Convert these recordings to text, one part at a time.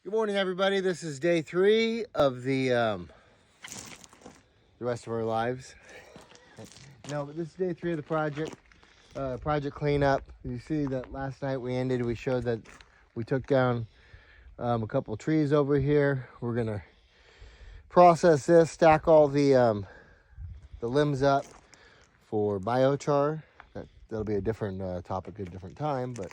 Good morning, everybody. This is day 3 of the rest of our lives. No, but this is day 3 of the project cleanup. You see that last night we showed that we took down a couple trees over here. We're gonna process this, stack all the limbs up for biochar. That'll be a different topic at a different time. But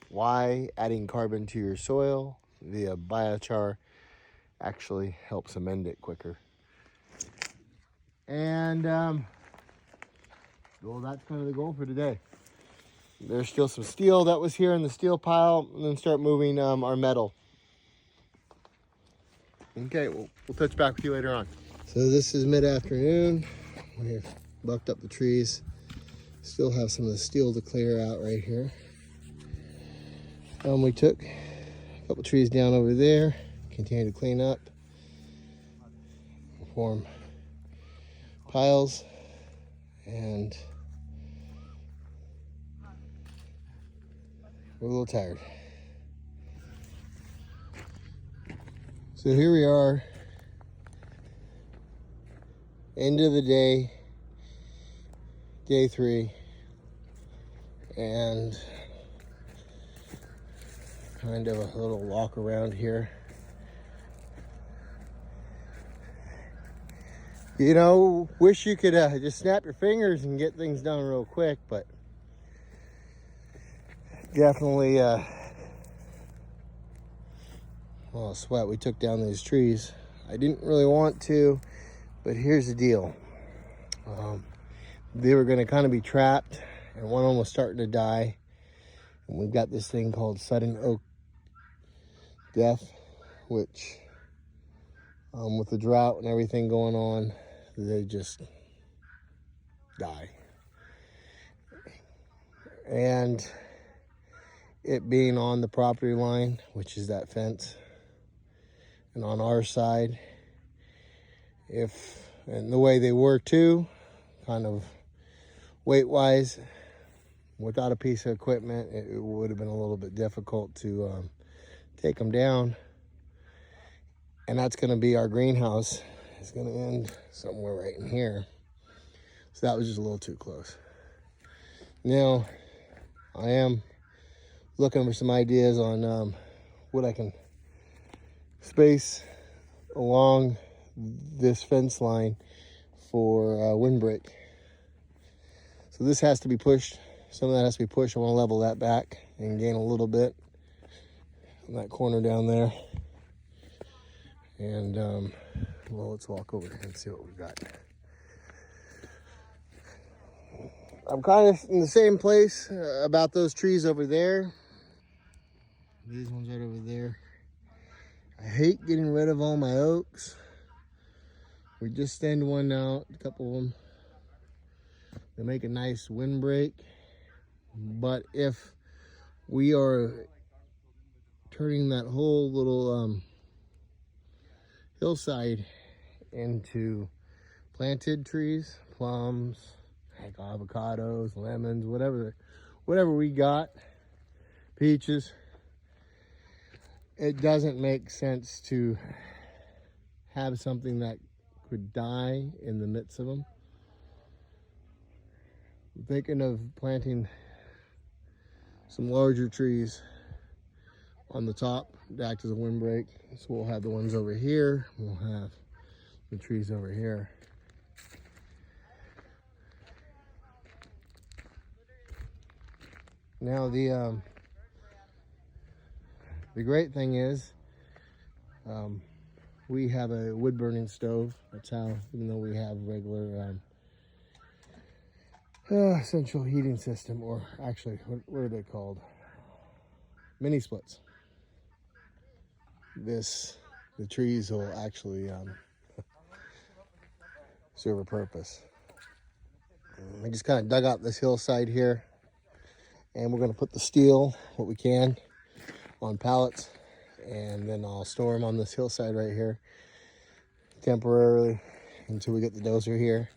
why adding carbon to your soil via biochar actually helps amend it quicker. And well, that's kind of the goal for today. There's still some steel that was here in the steel pile, and then start moving our metal. Okay, we'll touch back with you later on. So this is mid-afternoon. We've bucked up the trees. Still have some of the steel to clear out right here. We took a couple trees down over there. Continue to clean up. Form piles. And we're a little tired. So here we are, end of the day, day 3, and kind of a little walk around here. You know, wish you could just snap your fingers and get things done real quick, but definitely well, sweat. We took down these trees. I didn't really want to, but here's the deal. They were going to kind of be trapped, and one of them was starting to die. And we've got this thing called sudden oak death, which with the drought and everything going on, they just die. And it being on the property line, which is that fence, and on our side, and the way they were too, kind of weight-wise, without a piece of equipment, it would have been a little bit difficult to take them down. And that's going to be our greenhouse. It's going to end somewhere right in here. So that was just a little too close. Now, I am looking for some ideas on what I can space along this fence line for windbreak. So this has to be pushed. Some of that has to be pushed. I want to level that back and gain a little bit on that corner down there. And well, let's walk over here and see what we've got. I'm kind of in the same place about those trees over there. These ones right over there. I hate getting rid of all my oaks. We just thinned one out, a couple of them. They make a nice windbreak. But if we are turning that whole little hillside into planted trees, plums, heck, avocados, lemons, whatever we got, peaches, it doesn't make sense to have something that could die in the midst of them. I'm thinking of planting some larger trees on the top to act as a windbreak. So we'll have the ones over here, we'll have the trees over here. Now the great thing is we have a wood burning stove. That's how, even though we have regular central heating system, or actually what are they called, mini splits, the trees will actually serve a purpose. I just kind of dug out this hillside here, and we're going to put the steel, what we can, on pallets, and then I'll store them on this hillside right here temporarily until we get the dozer here.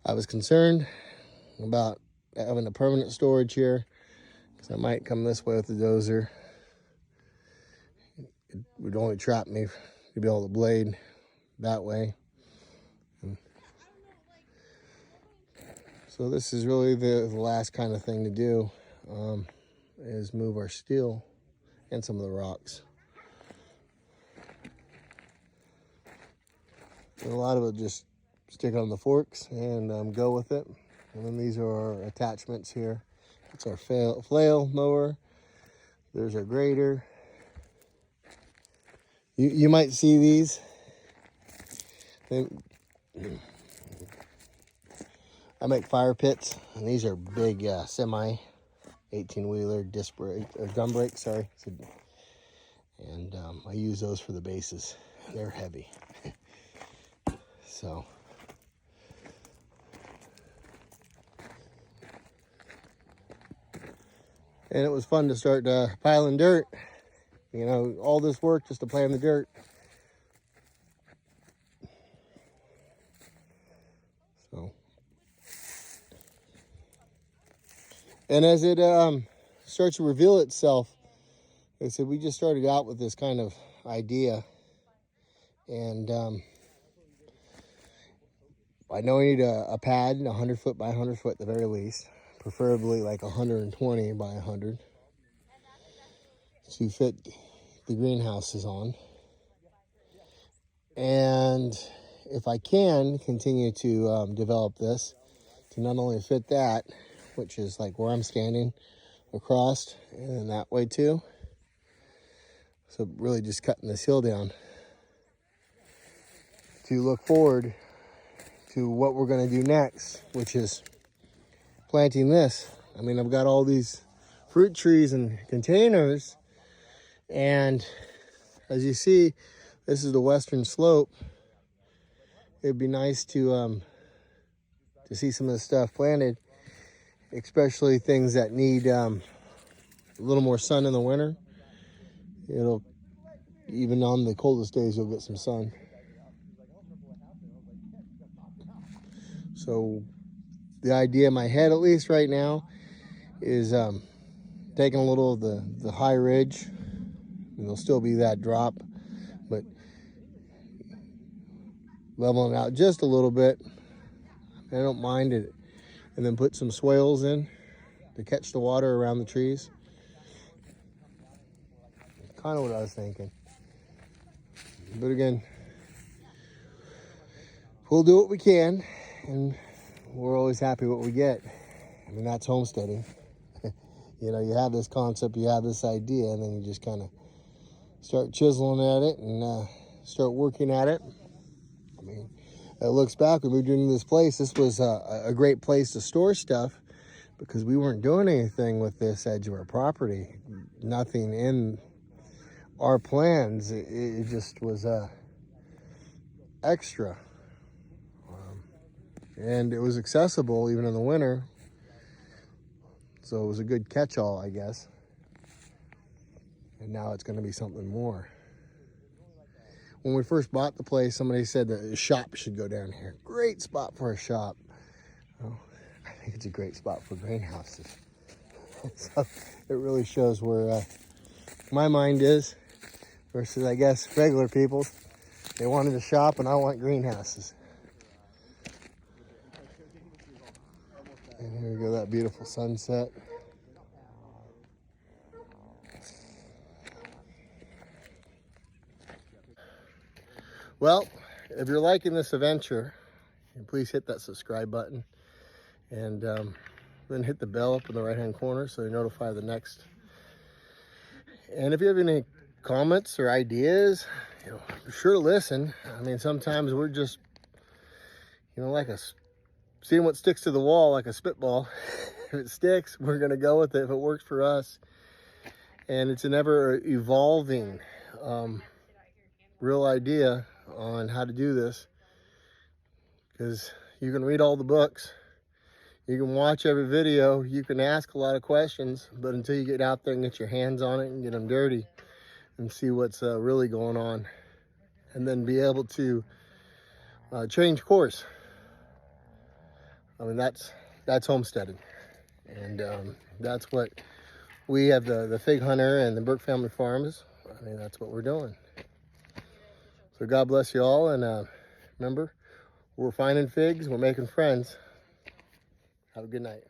I was concerned about having a permanent storage here, because I might come this way with the dozer it would only trap me to be able to blade that way. And so this is really the last kind of thing to do, is move our steel and some of the rocks. And a lot of it just stick on the forks and go with it. And then these are our attachments here. It's our flail mower. There's our grader. You might see these. I make fire pits, and these are big semi 18-wheeler disc brake or drum brake, sorry. And I use those for the bases. They're heavy. So and it was fun to start piling dirt. You know, all this work just to play in the dirt. So, and as it starts to reveal itself, like I said, we just started out with this kind of idea, and I know I need a pad, 100 foot by 100 foot at the very least, preferably like 120 by 100 to fit the greenhouses on. And if I can continue to develop this to not only fit that, which is like where I'm standing across, and that way too. So really just cutting this hill down to look forward to what we're going to do next, which is planting this. I mean, I've got all these fruit trees and containers, and as you see, this is the western slope. It'd be nice to see some of the stuff planted, especially things that need a little more sun in the winter. It'll, even on the coldest days, you'll get some sun. So the idea in my head, at least right now, is taking a little of the high ridge. There'll still be that drop, but leveling it out just a little bit. I don't mind it. And then put some swales in to catch the water around the trees. Kind of what I was thinking. But again, we'll do what we can, and we're always happy what we get. I mean, that's homesteading. You know, you have this concept, you have this idea, and then you just kind of start chiseling at it and start working at it. I mean, it looks back when we were doing this place, this was a great place to store stuff because we weren't doing anything with this edge of our property. Nothing in our plans. It just was extra. And it was accessible even in the winter. So it was a good catch-all, I guess. And now it's going to be something more. When we first bought the place, somebody said that a shop should go down here. Great spot for a shop. Well, I think it's a great spot for greenhouses. So it really shows where my mind is versus, I guess, regular people's. They wanted a shop and I want greenhouses. And here we go, that beautiful sunset. Well, if you're liking this adventure, please hit that subscribe button and then hit the bell up in the right hand corner so you're notified of the next. And if you have any comments or ideas, you know, be sure to listen. I mean, sometimes we're just, you know, like seeing what sticks to the wall like a spitball. If it sticks, we're going to go with it if it works for us. And it's an ever evolving real idea on how to do this, because you can read all the books, you can watch every video, you can ask a lot of questions, but until you get out there and get your hands on it and get them dirty and see what's really going on, and then be able to change course. I mean, that's homesteading, and that's what we have, the Fig Hunter and the Burke Family Farms I mean, that's what we're doing. So God bless you all, and remember, we're finding figs, we're making friends. Have a good night.